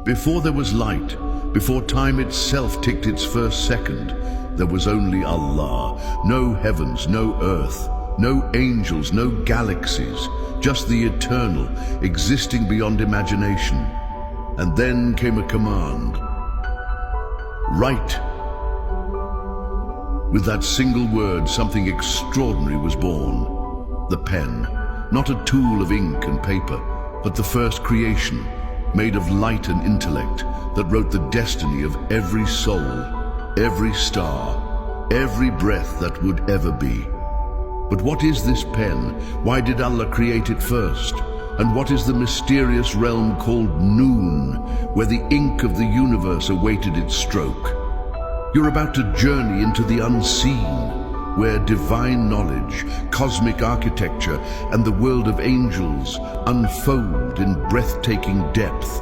Before there was light, before time itself ticked its first second, there was only Allah. No heavens, no earth, no angels, no galaxies, just the eternal, existing beyond imagination. And then came a command. Write. With that single word, something extraordinary was born. The pen, not a tool of ink and paper, but the first creation, made of light and intellect, that wrote the destiny of every soul, every star, every breath that would ever be. But what is this pen? Why did Allah create it first? And what is the mysterious realm called Noon, where the ink of the universe awaited its stroke? You're about to journey into the unseen, where divine knowledge, cosmic architecture, and the world of angels unfold in breathtaking depth.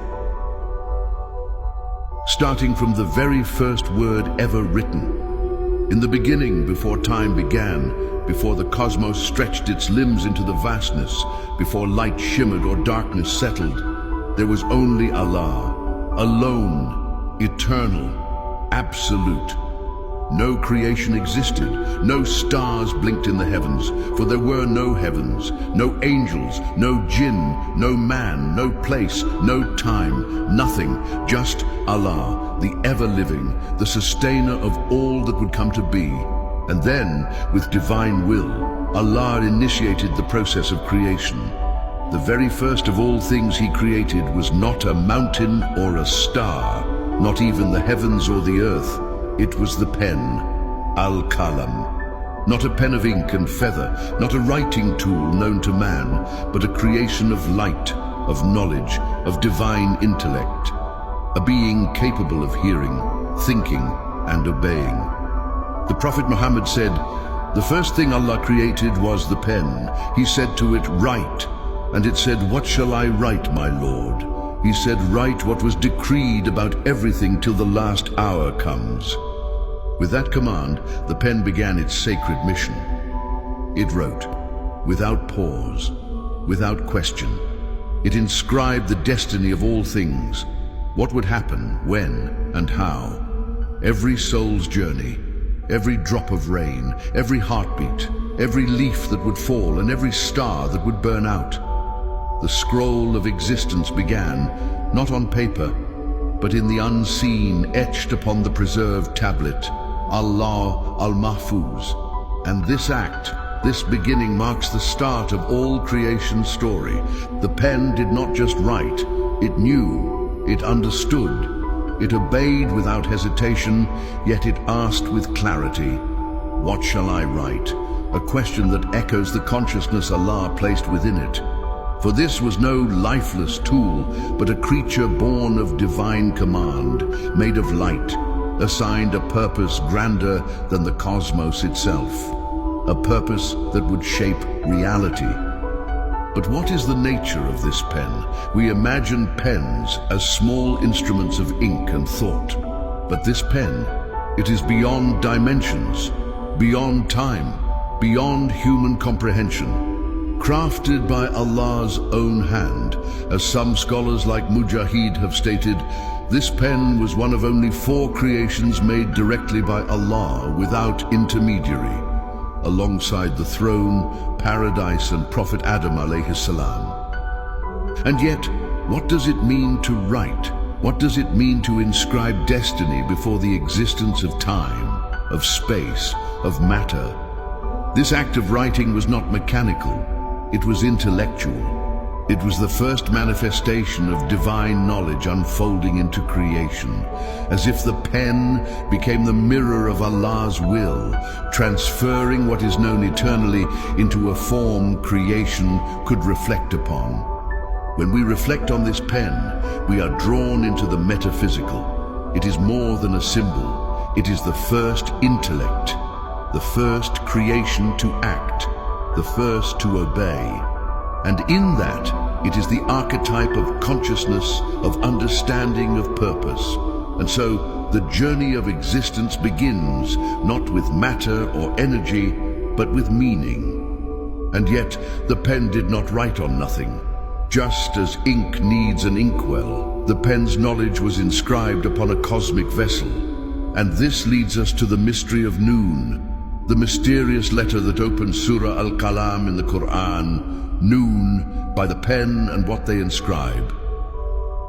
Starting from the very first word ever written. In the beginning, before time began, before the cosmos stretched its limbs into the vastness, before light shimmered or darkness settled, there was only Allah, alone, eternal, absolute. No creation existed, no stars blinked in the heavens, for there were no heavens, no angels, no jinn, no man, no place, no time, nothing, just Allah, the ever-living, the sustainer of all that would come to be. And then, with divine will, Allah initiated the process of creation. The very first of all things He created was not a mountain or a star, not even the heavens or the earth. It was the pen, Al-Qalam. Not a pen of ink and feather, not a writing tool known to man, but a creation of light, of knowledge, of divine intellect. A being capable of hearing, thinking, and obeying. The Prophet Muhammad said, the first thing Allah created was the pen. He said to it, write. And it said, what shall I write, my Lord? He said, write what was decreed about everything till the last hour comes. With that command, the pen began its sacred mission. It wrote, without pause, without question. It inscribed the destiny of all things, what would happen, when, and how. Every soul's journey, every drop of rain, every heartbeat, every leaf that would fall, and every star that would burn out. The scroll of existence began, not on paper, but in the unseen, etched upon the preserved tablet, Allah al-Mahfuz. And this act, this beginning, marks the start of all creation's story. The pen did not just write, it knew, it understood. It obeyed without hesitation, yet it asked with clarity, what shall I write? A question that echoes the consciousness Allah placed within it. For this was no lifeless tool, but a creature born of divine command, made of light, assigned a purpose grander than the cosmos itself, a purpose that would shape reality. But what is the nature of this pen? We imagine pens as small instruments of ink and thought. But this pen, it is beyond dimensions, beyond time, beyond human comprehension. Crafted by Allah's own hand, as some scholars like Mujahid have stated, this pen was one of only 4 creations made directly by Allah without intermediary, alongside the throne, paradise, and Prophet Adam alayhi salam. And yet, what does it mean to write? What does it mean to inscribe destiny before the existence of time, of space, of matter? This act of writing was not mechanical. It was intellectual. It was the first manifestation of divine knowledge unfolding into creation, as if the pen became the mirror of Allah's will, transferring what is known eternally into a form creation could reflect upon. When we reflect on this pen, we are drawn into the metaphysical. It is more than a symbol. It is the first intellect, the first creation to act, the first to obey. And in that, it is the archetype of consciousness, of understanding, of purpose. And so, the journey of existence begins not with matter or energy, but with meaning. And yet, the pen did not write on nothing. Just as ink needs an inkwell, the pen's knowledge was inscribed upon a cosmic vessel. And this leads us to the mystery of Noon, the mysterious letter that opens Surah Al-Qalam in the Quran, Noon, by the pen and what they inscribe.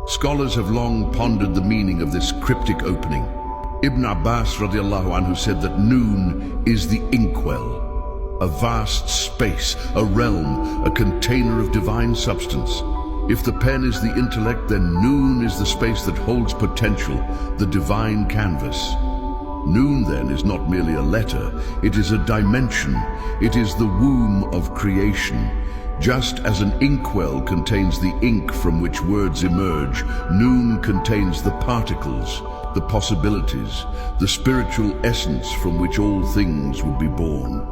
Scholars have long pondered the meaning of this cryptic opening. Ibn Abbas radiallahu anhu said that Noon is the inkwell, a vast space, a realm, a container of divine substance. If the pen is the intellect, then Noon is the space that holds potential, the divine canvas. Noon, then, is not merely a letter, it is a dimension, it is the womb of creation. Just as an inkwell contains the ink from which words emerge, Noon contains the particles, the possibilities, the spiritual essence from which all things would be born.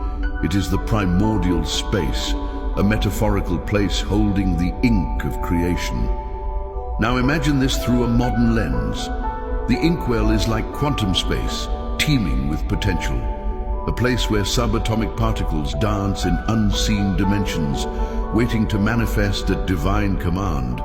It is the primordial space, a metaphorical place holding the ink of creation. Now imagine this through a modern lens. The inkwell is like quantum space, teeming with potential, a place where subatomic particles dance in unseen dimensions, waiting to manifest at divine command.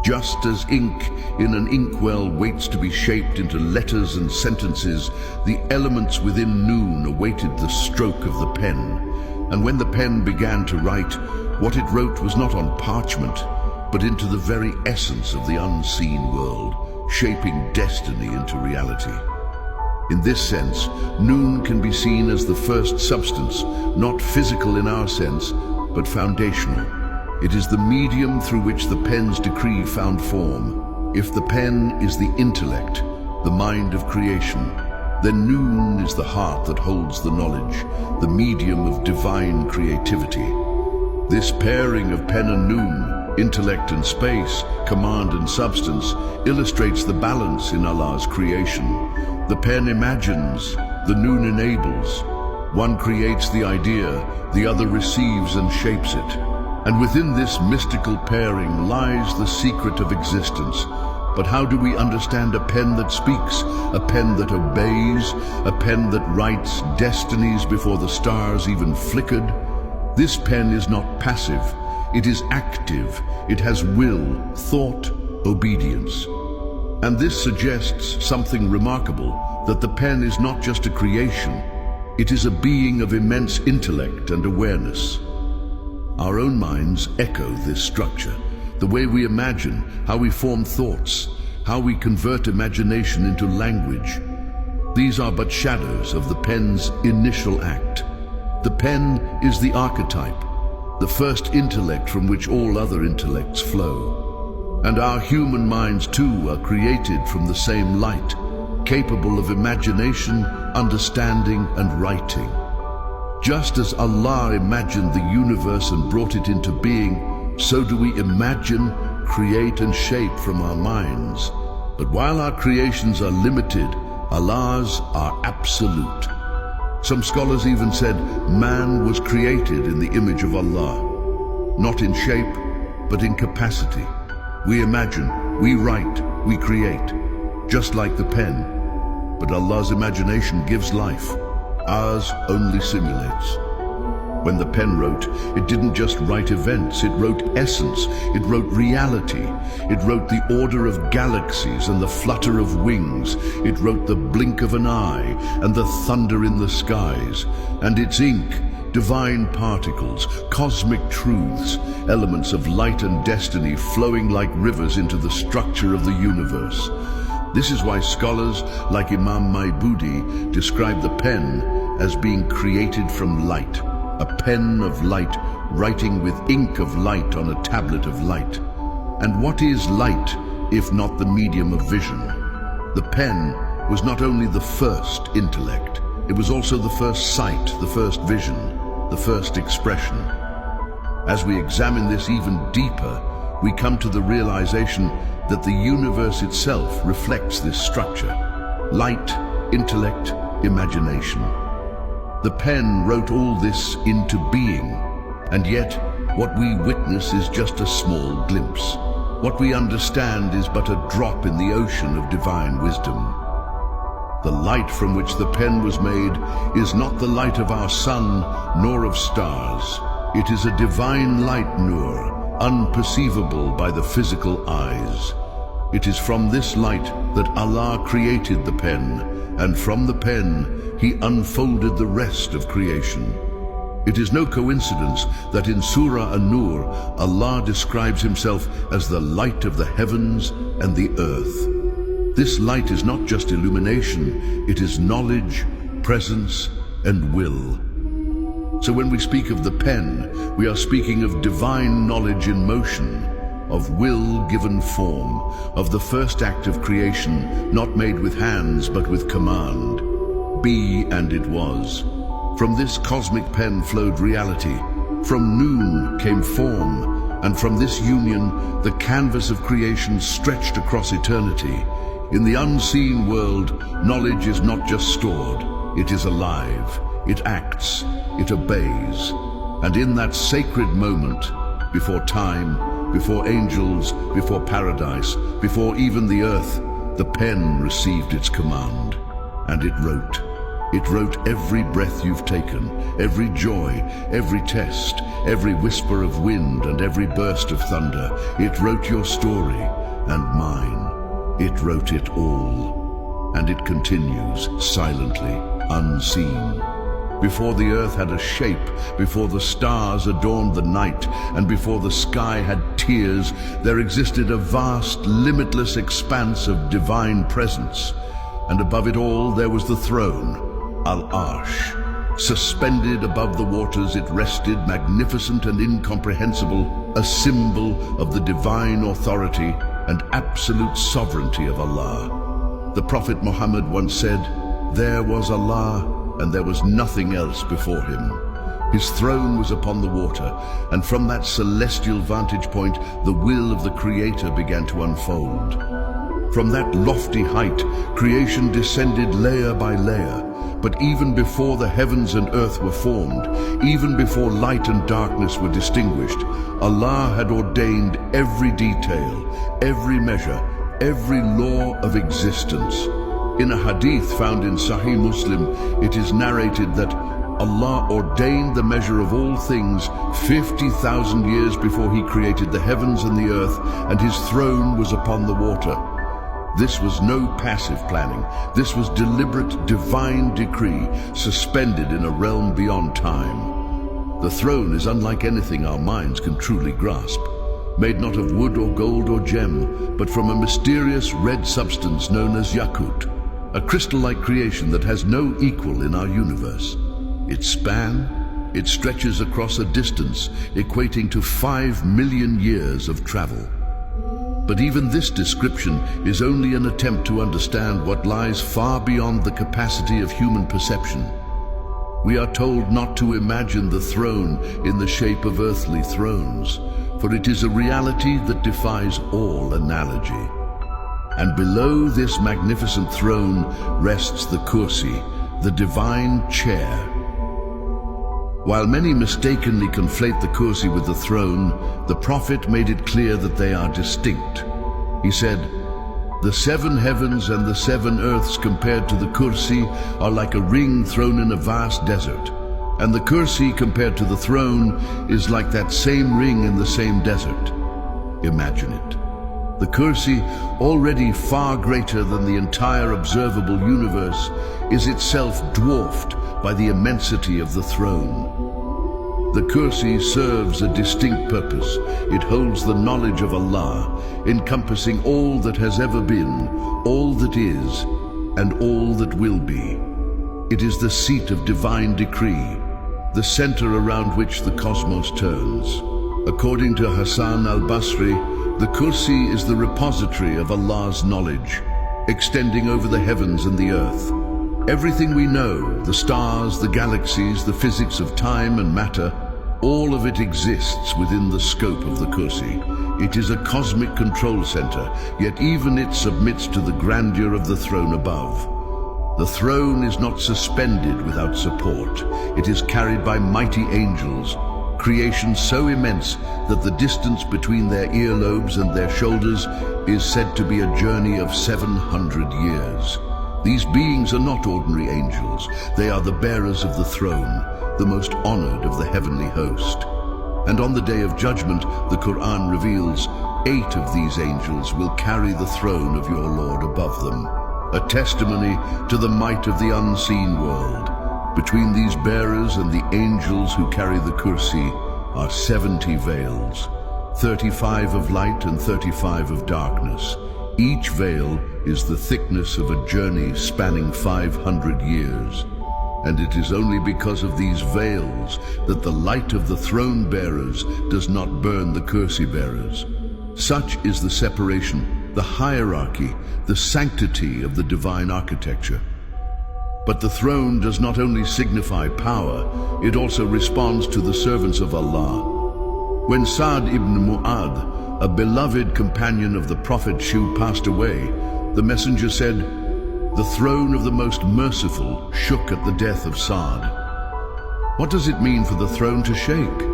Just as ink in an inkwell waits to be shaped into letters and sentences, the elements within Noon awaited the stroke of the pen. And when the pen began to write, what it wrote was not on parchment, but into the very essence of the unseen world, shaping destiny into reality. In this sense, Noon can be seen as the first substance, not physical in our sense, but foundational. It is the medium through which the pen's decree found form. If the pen is the intellect, the mind of creation, then Noon is the heart that holds the knowledge, the medium of divine creativity. This pairing of pen and Noon, intellect and space, command and substance, illustrates the balance in Allah's creation. The pen imagines, the Noon enables. One creates the idea, the other receives and shapes it. And within this mystical pairing lies the secret of existence. But how do we understand a pen that speaks, a pen that obeys, a pen that writes destinies before the stars even flickered? This pen is not passive, it is active, it has will, thought, obedience. And this suggests something remarkable, that the pen is not just a creation, it is a being of immense intellect and awareness. Our own minds echo this structure, the way we imagine, how we form thoughts, how we convert imagination into language. These are but shadows of the pen's initial act. The pen is the archetype, the first intellect from which all other intellects flow. And our human minds too are created from the same light, capable of imagination, understanding, and writing. Just as Allah imagined the universe and brought it into being, so do we imagine, create, and shape from our minds. But while our creations are limited, Allah's are absolute. Some scholars even said man was created in the image of Allah, not in shape, but in capacity. We imagine, we write, we create, just like the pen. But Allah's imagination gives life. Ours only simulates. When the pen wrote, it didn't just write events, it wrote essence, it wrote reality, it wrote the order of galaxies and the flutter of wings, it wrote the blink of an eye and the thunder in the skies, and its ink, divine particles, cosmic truths, elements of light and destiny flowing like rivers into the structure of the universe. This is why scholars like Imam Maibudi describe the pen as being created from light, a pen of light writing with ink of light on a tablet of light. And what is light if not the medium of vision? The pen was not only the first intellect, it was also the first sight, the first vision, the first expression. As we examine this even deeper, we come to the realization that the universe itself reflects this structure. Light, intellect, imagination. The pen wrote all this into being, and yet what we witness is just a small glimpse. What we understand is but a drop in the ocean of divine wisdom. The light from which the pen was made is not the light of our sun nor of stars. It is a divine light, Nur, unperceivable by the physical eyes. It is from this light that Allah created the pen, and from the pen He unfolded the rest of creation. It is no coincidence that in Surah An-Nur, Allah describes Himself as the light of the heavens and the earth. This light is not just illumination, it is knowledge, presence, and will. So when we speak of the pen, we are speaking of divine knowledge in motion, of will given form, of the first act of creation, not made with hands but with command. Be, and it was. From this cosmic pen flowed reality. From noon came form, and from this union, the canvas of creation stretched across eternity. In the unseen world, knowledge is not just stored, it is alive, it acts, it obeys. And in that sacred moment, before time, before angels, before paradise, before even the earth, the pen received its command, and it wrote. It wrote every breath you've taken, every joy, every test, every whisper of wind and every burst of thunder. It wrote your story and mine. It wrote it all. And it continues silently, unseen. Before the earth had a shape, before the stars adorned the night, and before the sky had tears, there existed a vast, limitless expanse of divine presence. And above it all there was the throne, Al-Arsh. Suspended above the waters, it rested, magnificent and incomprehensible, a symbol of the divine authority and absolute sovereignty of Allah. The Prophet Muhammad once said, "There was Allah, and there was nothing else before Him." His throne was upon the water, and from that celestial vantage point, the will of the Creator began to unfold. From that lofty height, creation descended layer by layer. But even before the heavens and earth were formed, even before light and darkness were distinguished, Allah had ordained every detail, every measure, every law of existence. In a hadith found in Sahih Muslim, it is narrated that Allah ordained the measure of all things 50,000 years before He created the heavens and the earth, and His throne was upon the water. This was no passive planning. This was deliberate divine decree, suspended in a realm beyond time. The throne is unlike anything our minds can truly grasp. Made not of wood or gold or gem, but from a mysterious red substance known as Yakut, a crystal-like creation that has no equal in our universe. Its span, it stretches across a distance equating to 5 million years of travel. But even this description is only an attempt to understand what lies far beyond the capacity of human perception. We are told not to imagine the throne in the shape of earthly thrones, for it is a reality that defies all analogy. And below this magnificent throne rests the kursi, the divine chair. While many mistakenly conflate the kursi with the throne, the Prophet made it clear that they are distinct. He said, "The 7 heavens and the 7 earths compared to the kursi are like a ring thrown in a vast desert, and the kursi compared to the throne is like that same ring in the same desert." Imagine it. The kursi, already far greater than the entire observable universe, is itself dwarfed by the immensity of the throne. The kursi serves a distinct purpose. It holds the knowledge of Allah, encompassing all that has ever been, all that is, and all that will be. It is the seat of divine decree, the center around which the cosmos turns. According to Hassan al-Basri, the kursi is the repository of Allah's knowledge, extending over the heavens and the earth. Everything we know, the stars, the galaxies, the physics of time and matter, all of it exists within the scope of the kursi. It is a cosmic control center, yet even it submits to the grandeur of the throne above. The throne is not suspended without support. It is carried by mighty angels, creation so immense that the distance between their earlobes and their shoulders is said to be a journey of 700 years. These beings are not ordinary angels. They are the bearers of the throne, the most honored of the heavenly host. And on the day of judgment, the Quran reveals 8 of these angels will carry the throne of your Lord above them, a testimony to the might of the unseen world. Between these bearers and the angels who carry the kursi are 70 veils, 35 of light and 35 of darkness. Each veil is the thickness of a journey spanning 500 years. And it is only because of these veils that the light of the throne bearers does not burn the kursi bearers. Such is the separation, the hierarchy, the sanctity of the divine architecture. But the throne does not only signify power, it also responds to the servants of Allah. When Sa'd ibn Mu'adh, a beloved companion of the Prophet Shu, passed away, the messenger said, "The throne of the most merciful shook at the death of Sa'd." What does it mean for the throne to shake?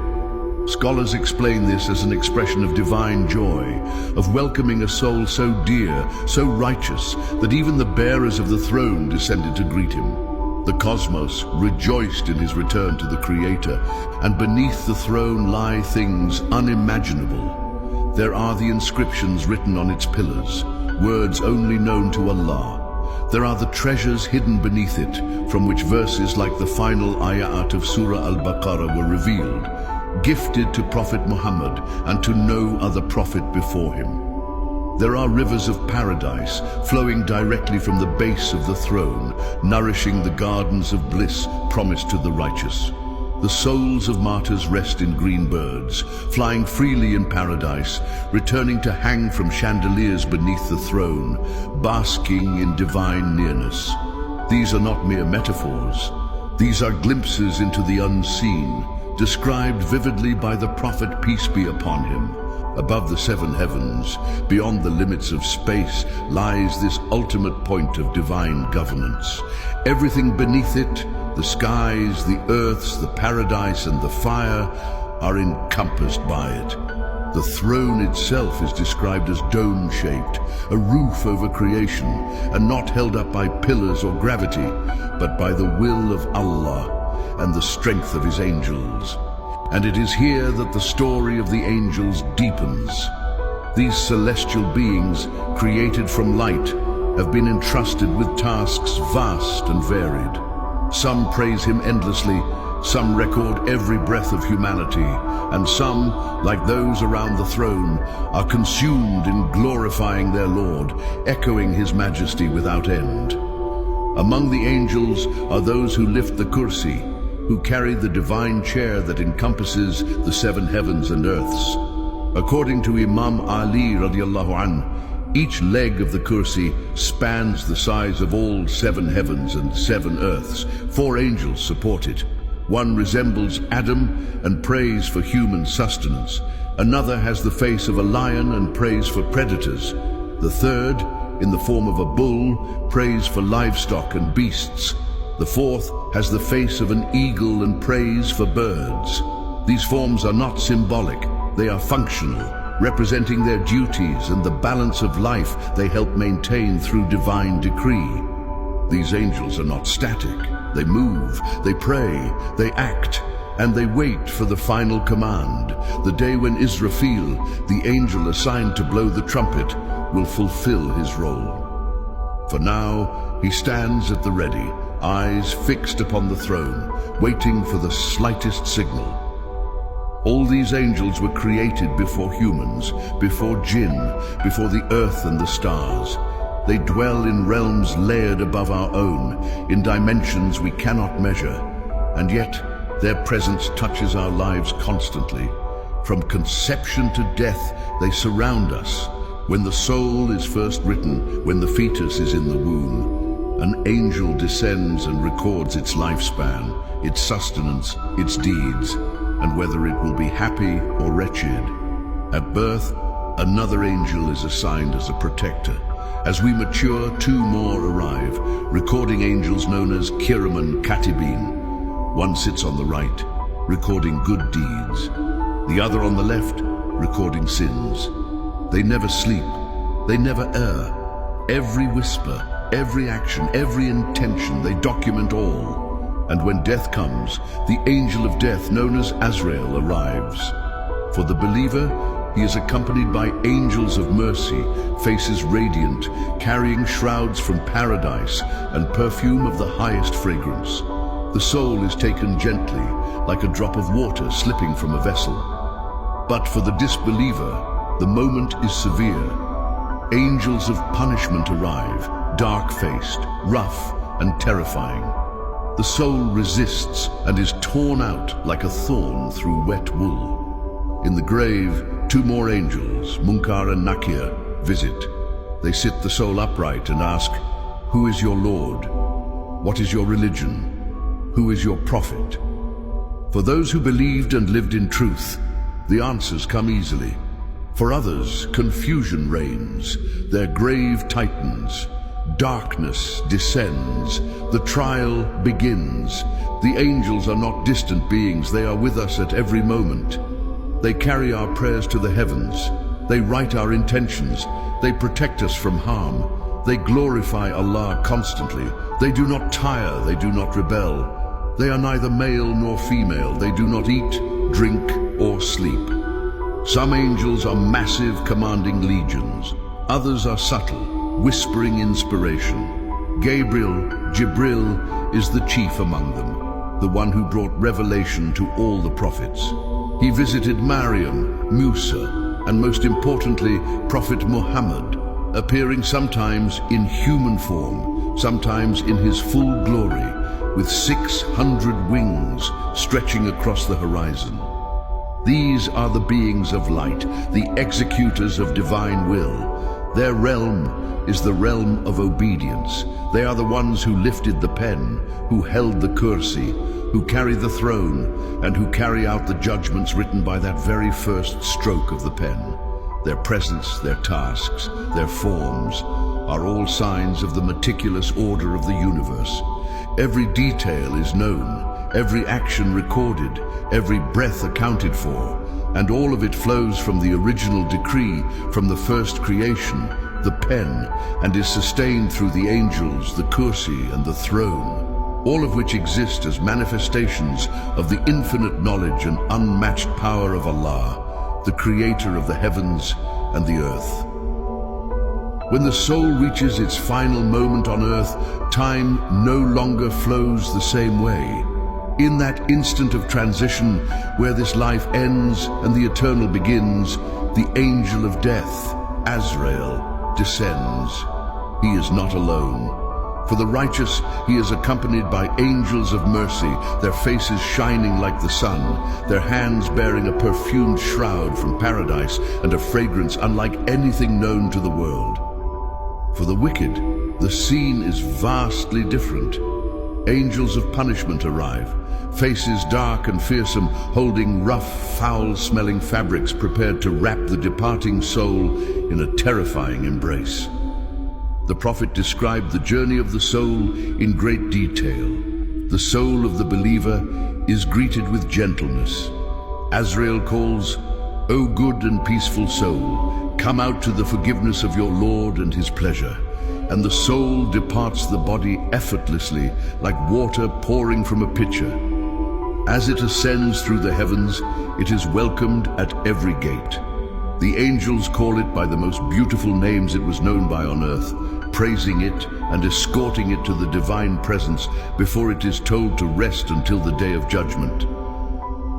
Scholars explain this as an expression of divine joy, of welcoming a soul so dear, so righteous, that even the bearers of the throne descended to greet him. The cosmos rejoiced in his return to the Creator, and beneath the throne lie things unimaginable. There are the inscriptions written on its pillars, words only known to Allah. There are the treasures hidden beneath it, from which verses like the final ayat of Surah Al-Baqarah were revealed, gifted to Prophet Muhammad and to no other prophet before him. There are rivers of paradise flowing directly from the base of the throne, nourishing the gardens of bliss promised to the righteous. The souls of martyrs rest in green birds, flying freely in paradise, returning to hang from chandeliers beneath the throne, basking in divine nearness. These are not mere metaphors. These are glimpses into the unseen, described vividly by the Prophet, peace be upon him. Above the 7 heavens, beyond the limits of space, lies this ultimate point of divine governance. Everything beneath it, the skies, the earths, the paradise, and the fire, are encompassed by it. The throne itself is described as dome-shaped, a roof over creation, and not held up by pillars or gravity, but by the will of Allah and the strength of his angels. And it is here that the story of the angels deepens. These celestial beings, created from light, have been entrusted with tasks vast and varied. Some praise him endlessly, some record every breath of humanity, and some, like those around the throne, are consumed in glorifying their Lord, echoing his majesty without end. Among the angels are those who lift the kursi, who carry the divine chair that encompasses the 7 heavens and earths. According to Imam Ali radiallahu anh, each leg of the kursi spans the size of all 7 heavens and 7 earths. 4 angels support it. One resembles Adam and prays for human sustenance. Another has the face of a lion and prays for predators. The third, in the form of a bull, prays for livestock and beasts. The fourth has the face of an eagle and prays for birds. These forms are not symbolic, they are functional, representing their duties and the balance of life they help maintain through divine decree. These angels are not static. They move, they pray, they act, and they wait for the final command, the day when Israfil, the angel assigned to blow the trumpet, will fulfill his role. For now, he stands at the ready, eyes fixed upon the throne, waiting for the slightest signal. All these angels were created before humans, before jinn, before the earth and the stars. They dwell in realms layered above our own, in dimensions we cannot measure, and yet their presence touches our lives constantly. From conception to death, they surround us. When the soul is first written, when the fetus is in the womb, an angel descends and records its lifespan, its sustenance, its deeds, and whether it will be happy or wretched. At birth, another angel is assigned as a protector. As we mature, 2 more arrive, recording angels known as Kiraman Katibin. One sits on the right, recording good deeds. The other on the left, recording sins. They never sleep, they never err. Every whisper, every action, every intention, they document all. And when death comes, the angel of death known as Azrael arrives. For the believer, he is accompanied by angels of mercy, faces radiant, carrying shrouds from paradise and perfume of the highest fragrance. The soul is taken gently, like a drop of water slipping from a vessel. But for the disbeliever, the moment is severe. Angels of punishment arrive, dark-faced, rough, and terrifying. The soul resists and is torn out like a thorn through wet wool. In the grave, two more angels, Munkar and Nakir, visit. They sit the soul upright and ask, "Who is your Lord? What is your religion? Who is your prophet?" For those who believed and lived in truth, the answers come easily. For others, confusion reigns, their grave tightens, darkness descends, the trial begins. The angels are not distant beings, they are with us at every moment. They carry our prayers to the heavens. They write our intentions. They protect us from harm. They glorify Allah constantly. They do not tire. They do not rebel. They are neither male nor female. They do not eat, drink, or sleep. Some angels are massive, commanding legions. Others are subtle, whispering inspiration. Jibril, is the chief among them, the one who brought revelation to all the prophets. He visited Maryam, Musa, and most importantly, Prophet Muhammad, appearing sometimes in human form, sometimes in his full glory, with 600 wings stretching across the horizon. These are the beings of light, the executors of divine will. Their realm is the realm of obedience. They are the ones who lifted the pen, who held the kursi, who carry the throne, and who carry out the judgments written by that very first stroke of the pen. Their presence, their tasks, their forms are all signs of the meticulous order of the universe. Every detail is known, every action recorded, every breath accounted for, and all of it flows from the original decree, from the first creation, the pen, and is sustained through the angels, the kursi, and the throne, all of which exist as manifestations of the infinite knowledge and unmatched power of Allah, the creator of the heavens and the earth. When the soul reaches its final moment on earth, time no longer flows the same way. In that instant of transition, where this life ends and the eternal begins, the angel of death, Azrael, descends. He is not alone. For the righteous, he is accompanied by angels of mercy, their faces shining like the sun, their hands bearing a perfumed shroud from paradise and a fragrance unlike anything known to the world. For the wicked, the scene is vastly different. Angels of punishment arrive, faces dark and fearsome, holding rough, foul-smelling fabrics prepared to wrap the departing soul in a terrifying embrace. The Prophet described the journey of the soul in great detail. The soul of the believer is greeted with gentleness. Azrael calls, "O good and peaceful soul, come out to the forgiveness of your Lord and his pleasure." And the soul departs the body effortlessly, like water pouring from a pitcher. As it ascends through the heavens, it is welcomed at every gate. The angels call it by the most beautiful names it was known by on earth, praising it and escorting it to the divine presence before it is told to rest until the day of judgment.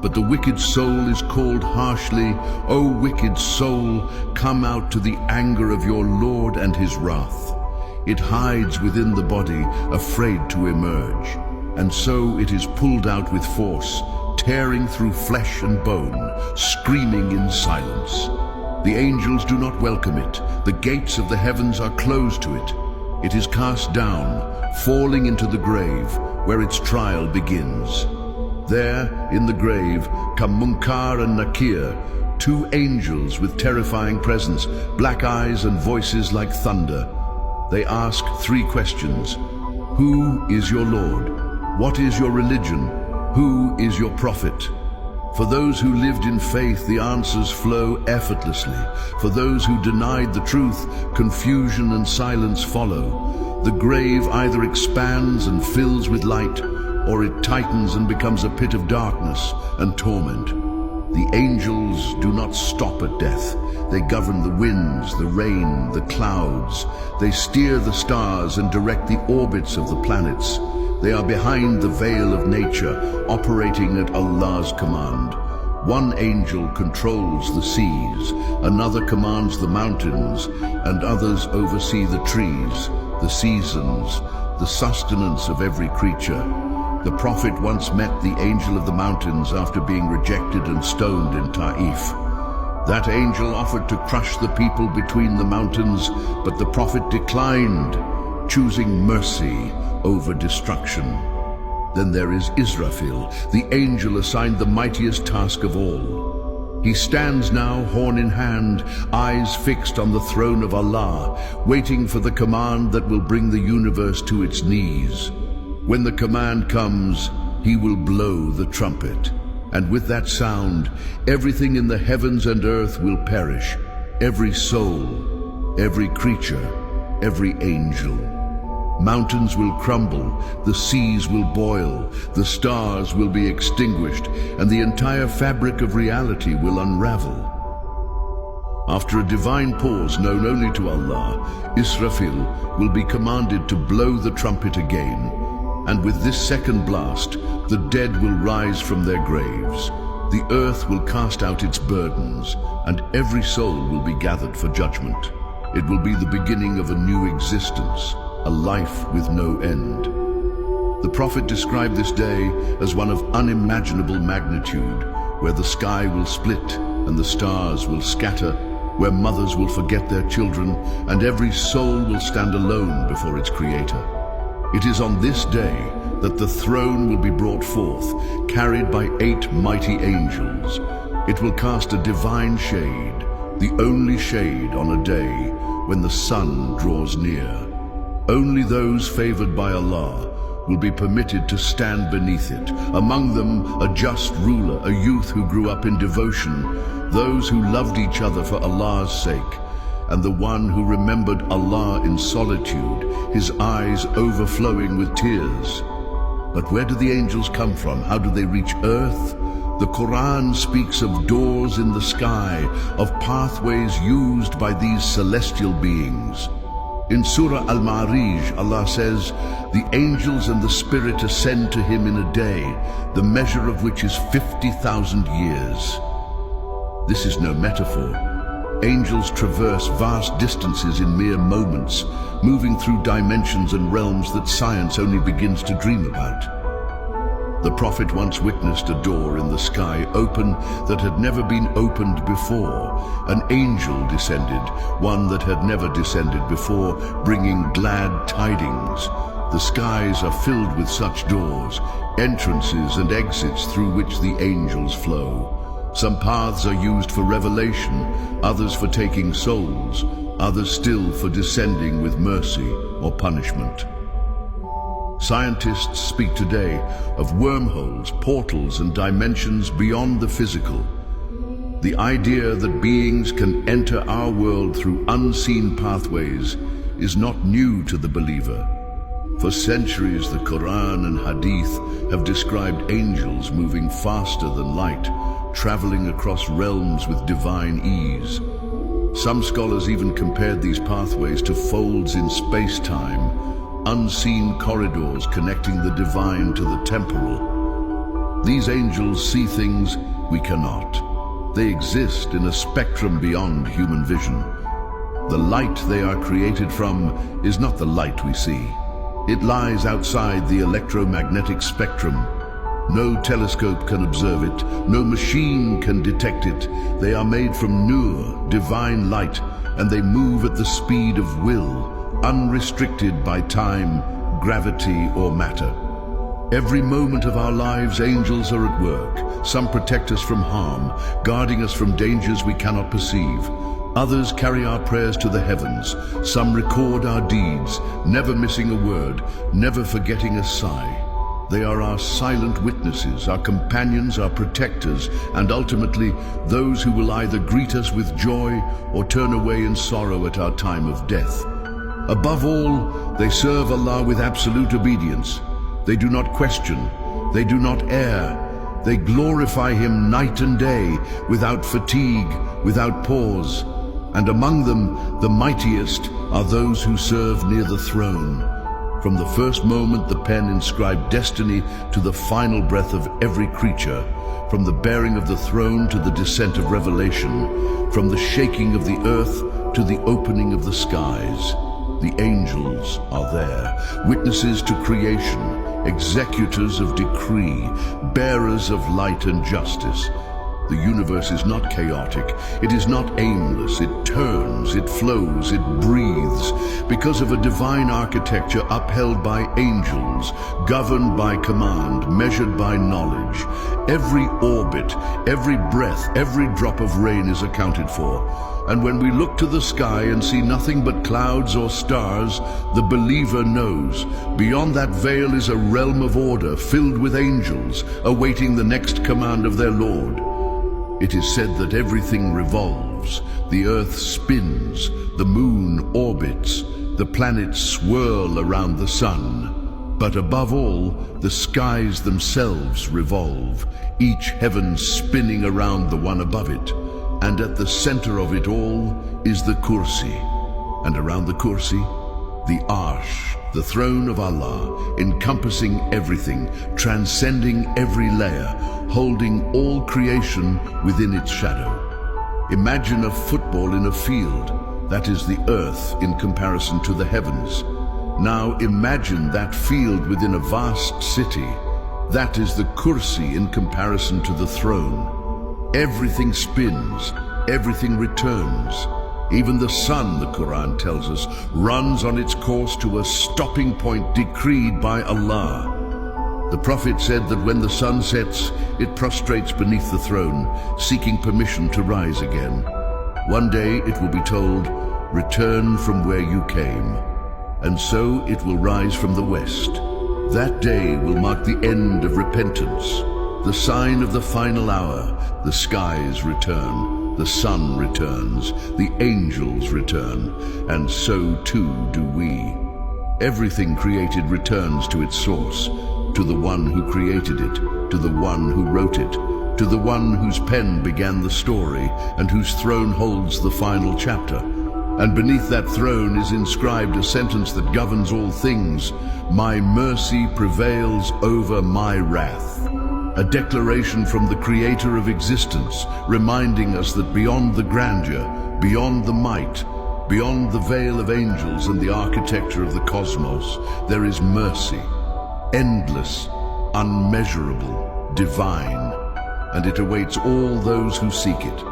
But the wicked soul is called harshly, "O wicked soul, come out to the anger of your Lord and his wrath." It hides within the body, afraid to emerge, and so it is pulled out with force, tearing through flesh and bone, screaming in silence. The angels do not welcome it. The gates of the heavens are closed to it. It is cast down, falling into the grave, where its trial begins. There, in the grave, come Munkar and Nakir, two angels with terrifying presence, black eyes and voices like thunder. They ask 3 questions. Who is your Lord? What is your religion? Who is your prophet? For those who lived in faith, the answers flow effortlessly. For those who denied the truth, confusion and silence follow. The grave either expands and fills with light, or it tightens and becomes a pit of darkness and torment. The angels do not stop at death. They govern the winds, the rain, the clouds. They steer the stars and direct the orbits of the planets. They are behind the veil of nature, operating at Allah's command. One angel controls the seas, another commands the mountains, and others oversee the trees, the seasons, the sustenance of every creature. The Prophet once met the angel of the mountains after being rejected and stoned in Ta'if. That angel offered to crush the people between the mountains, but the Prophet declined, choosing mercy over destruction. Then there is Israfil, the angel assigned the mightiest task of all. He stands now, horn in hand, eyes fixed on the throne of Allah, waiting for the command that will bring the universe to its knees. When the command comes, he will blow the trumpet. And with that sound, everything in the heavens and earth will perish. Every soul, every creature, every angel. Mountains will crumble, the seas will boil, the stars will be extinguished, and the entire fabric of reality will unravel. After a divine pause known only to Allah, Israfil will be commanded to blow the trumpet again. And with this second blast, the dead will rise from their graves. The earth will cast out its burdens, and every soul will be gathered for judgment. It will be the beginning of a new existence, a life with no end. The Prophet described this day as one of unimaginable magnitude, where the sky will split and the stars will scatter, where mothers will forget their children, and every soul will stand alone before its Creator. It is on this day that the throne will be brought forth, carried by 8 mighty angels. It will cast a divine shade, the only shade on a day when the sun draws near. Only those favored by Allah will be permitted to stand beneath it. Among them, a just ruler, a youth who grew up in devotion, those who loved each other for Allah's sake, and the one who remembered Allah in solitude, his eyes overflowing with tears. But where do the angels come from? How do they reach earth? The Quran speaks of doors in the sky, of pathways used by these celestial beings. In Surah Al-Ma'arij, Allah says, "The angels and the Spirit ascend to him in a day, the measure of which is 50,000 years. This is no metaphor. Angels traverse vast distances in mere moments, moving through dimensions and realms that science only begins to dream about. The Prophet once witnessed a door in the sky open that had never been opened before. An angel descended, one that had never descended before, bringing glad tidings. The skies are filled with such doors, entrances and exits through which the angels flow. Some paths are used for revelation, others for taking souls, others still for descending with mercy or punishment. Scientists speak today of wormholes, portals, and dimensions beyond the physical. The idea that beings can enter our world through unseen pathways is not new to the believer. For centuries, the Quran and Hadith have described angels moving faster than light, traveling across realms with divine ease. Some scholars even compared these pathways to folds in space-time, unseen corridors connecting the divine to the temporal. These angels see things we cannot. They exist in a spectrum beyond human vision. The light they are created from is not the light we see. It lies outside the electromagnetic spectrum. No telescope can observe it, no machine can detect it. They are made from nur, divine light, and they move at the speed of will, unrestricted by time, gravity, or matter. Every moment of our lives, angels are at work. Some protect us from harm, guarding us from dangers we cannot perceive. Others carry our prayers to the heavens. Some record our deeds, never missing a word, never forgetting a sigh. They are our silent witnesses, our companions, our protectors, and ultimately those who will either greet us with joy or turn away in sorrow at our time of death. Above all, they serve Allah with absolute obedience. They do not question, They do not err. They glorify him night and day, without fatigue, without pause. And among them, the mightiest are those who serve near the throne. From the first moment the pen inscribed destiny to the final breath of every creature, from the bearing of the throne to the descent of revelation, from the shaking of the earth to the opening of the skies. The angels are there, witnesses to creation, executors of decree, bearers of light and justice. The universe is not chaotic, it is not aimless, it turns, it flows, it breathes, because of a divine architecture upheld by angels, governed by command, measured by knowledge. Every orbit, every breath, every drop of rain is accounted for. And when we look to the sky and see nothing but clouds or stars, the believer knows beyond that veil is a realm of order filled with angels, awaiting the next command of their Lord. It is said that everything revolves, the earth spins, the moon orbits, the planets swirl around the sun. But above all, the skies themselves revolve, each heaven spinning around the one above it. And at the center of it all is the Kursi, and around the Kursi, the Arsh, the throne of Allah, encompassing everything, transcending every layer, holding all creation within its shadow. Imagine a football in a field, that is the earth in comparison to the heavens. Now imagine that field within a vast city, that is the Kursi in comparison to the throne. Everything spins, everything returns. Even the sun, the Quran tells us, runs on its course to a stopping point decreed by Allah. The Prophet said that when the sun sets, it prostrates beneath the throne, seeking permission to rise again. One day it will be told, return from where you came. And so it will rise from the west. That day will mark the end of repentance, the sign of the final hour. The skies return, the sun returns, the angels return, and so too do we. Everything created returns to its source, to the one who created it, to the one who wrote it, to the one whose pen began the story and whose throne holds the final chapter. And beneath that throne is inscribed a sentence that governs all things: my mercy prevails over my wrath. A declaration from the creator of existence, reminding us that beyond the grandeur, beyond the might, beyond the veil of angels and the architecture of the cosmos, there is mercy, endless, unmeasurable, divine, and it awaits all those who seek it.